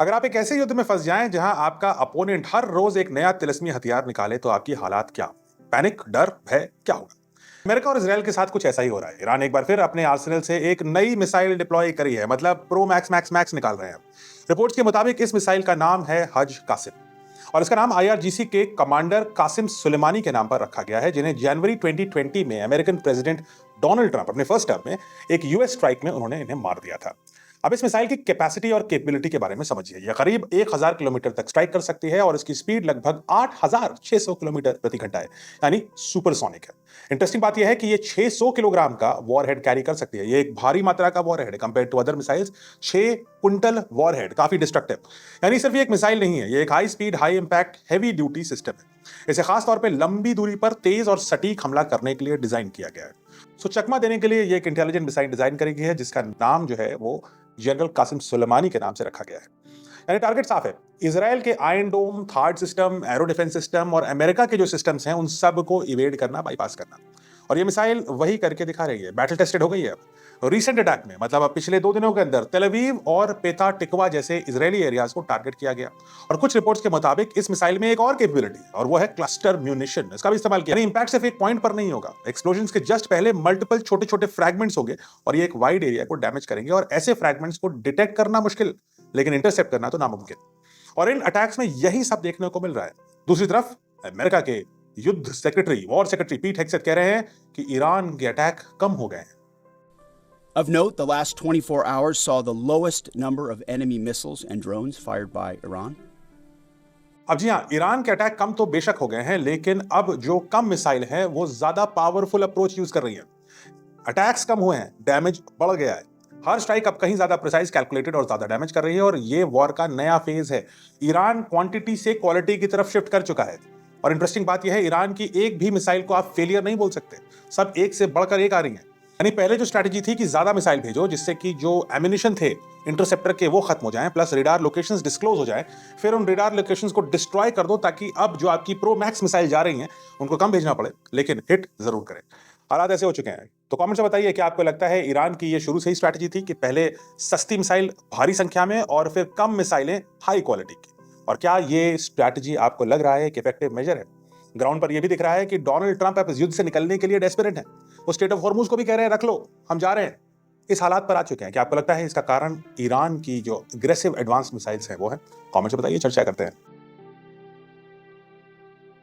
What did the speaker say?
अगर आप एक ऐसे युद्ध में फंस जाएं जहां आपका अपोनेंट हर रोज एक नया तिलिस्मी हथियार निकाले तो आपकी हालात क्या? पैनिक, डर, भय, क्या होगा? अमेरिका और इसराइल के साथ कुछ ऐसा ही हो रहा है। ईरान एक बार फिर अपने आर्सेनल से एक नई मिसाइल डिप्लॉय करी है, मतलब प्रो मैक्स मैक्स मैक्स निकाल रहे हैं। रिपोर्ट्स के मुताबिक इस मिसाइल का नाम है हज कासिम और इसका नाम आईआरजीसी के कमांडर कासिम सुलेमानी के नाम पर रखा गया है, जिन्हें जनवरी 2020 में अमेरिकन प्रेसिडेंट डोनाल्ड ट्रंप अपने फर्स्ट टर्म में एक यूएस स्ट्राइक में उन्होंने इन्हें मार दिया था। अब इस मिसाइल की कैपेसिटी और कैपेबिलिटी के बारे में समझिए। यह करीब 1000 किलोमीटर तक स्ट्राइक कर सकती है और इसकी स्पीड लगभग 8600 किलोमीटर प्रति घंटा है, यानी सुपरसोनिक है। इंटरेस्टिंग बात यह है कि यह 600 किलोग्राम का वॉरहेड कैरी कर सकती है। यह एक भारी मात्रा का वॉरहेड है compare to other missiles. 6 quintal warhead, काफी डिस्ट्रक्टिव। यानी सिर्फ ये एक मिसाइल नहीं है, ये एक high speed, high impact, heavy duty system है। इसे खास तौर पे लंबी दूरी पर तेज और सटीक हमला करने के लिए डिजाइन किया गया है। चकमा देने के लिए ये एक इंटेलिजेंट मिसाइल डिजाइन करी गई है, जिसका नाम जो है वो जनरल कासिम सुलेमानी के नाम से रखा गया है। यानी टारगेट साफ है, इजराइल के Iron Dome, THAAD system, Arrow defence system और अमेरिका के जो सिस्टम्स हैं उन सब को इवेड करना, बाईपास करना। और ये मिसाइल वही करके दिखा रही है। बैटल टेस्टेड हो गई है अब रीसेंट अटैक में, मतलब अब पिछले 2 दिनों के अंदर तेल अवीव और पेता टिकवा जैसे इजरायली एरियाज को टारगेट किया गया। और कुछ रिपोर्ट्स के मुताबिक इस मिसाइल में एक और कैपेबिलिटी है और वो है क्लस्टर म्यूनिशन। इसका भी इस्तेमाल किया। इंपैक्ट सिर्फ एक पॉइंट पर नहीं होगा, एक्सप्लोजन के जस्ट पहले मल्टीपल छोटे छोटे फ्रैगमेंट्स होंगे और ये एक वाइड एरिया को डैमेज करेंगे। और ऐसे फ्रैगमेंट्स को डिटेक्ट करना मुश्किल, लेकिन इंटरसेप्ट करना तो नामुमकिन। और इन अटैक्स में यही सब देखने को मिल रहा है। दूसरी तरफ अमेरिका के युद्ध सेक्रेटरी, वॉर सेक्रेटरी पीट हेग्सेथ कह रहे हैं कि ईरान के अटैक कम हो गए हैं। Of note, the last 24 hours saw the lowest number of enemy missiles and drones fired by Iran. अब जी हाँ, ईरान के अटैक कम तो बेशक हो गए हैं, लेकिन अब जो कम मिसाइल है वो ज्यादा पावरफुल अप्रोच यूज कर रही है। अटैक्स कम हुए हैं, डैमेज बढ़ गया है। हर स्ट्राइक अब कहीं ज्यादा प्रिसाइज, कैलकुलेटेड और ज्यादा डैमेज कर रही है। और ये वॉर का नया फेज है। ईरान क्वांटिटी से क्वालिटी की तरफ शिफ्ट कर चुका है। और इंटरेस्टिंग बात यह है, ईरान की एक भी मिसाइल को आप फेलियर नहीं बोल सकते, सब एक से बढ़कर एक आ रही हैं। यानी पहले जो स्ट्रैटेजी थी कि ज्यादा मिसाइल भेजो जिससे कि जो एमिनिशन थे इंटरसेप्टर के वो खत्म हो जाएं, प्लस रेडार लोकेशंस डिस्क्लोज हो जाएं, फिर उन रेडार लोकेशंस को डिस्ट्रॉय कर दो ताकि अब जो आपकी प्रो मैक्स मिसाइल जा रही हैं उनको कम भेजना पड़े, लेकिन हिट जरूर करें। हालात ऐसे हो चुके हैं। तो कमेंट से बताइए कि आपको लगता है ईरान की ये शुरू से ही स्ट्रैटेजी थी कि पहले सस्ती मिसाइल भारी संख्या में और फिर कम मिसाइलें हाई क्वालिटी की? और क्या ये स्ट्रैटेजी आपको लग रहा है कि इफेक्टिव मेजर है? ग्राउंड पर यह भी दिख रहा है कि डोनाल्ड ट्रंप अब इस युद्ध से निकलने के लिए डेस्परेट है। वो स्टेट ऑफ हॉर्मुज को भी कह रहे हैं रख लो, हम जा रहे हैं। इस हालात पर आ चुके हैं। क्या आपको लगता है इसका कारण ईरान की जो अग्रेसिव एडवांस मिसाइल्स हैं वो है? कमेंट से बताइए, चर्चा करते हैं।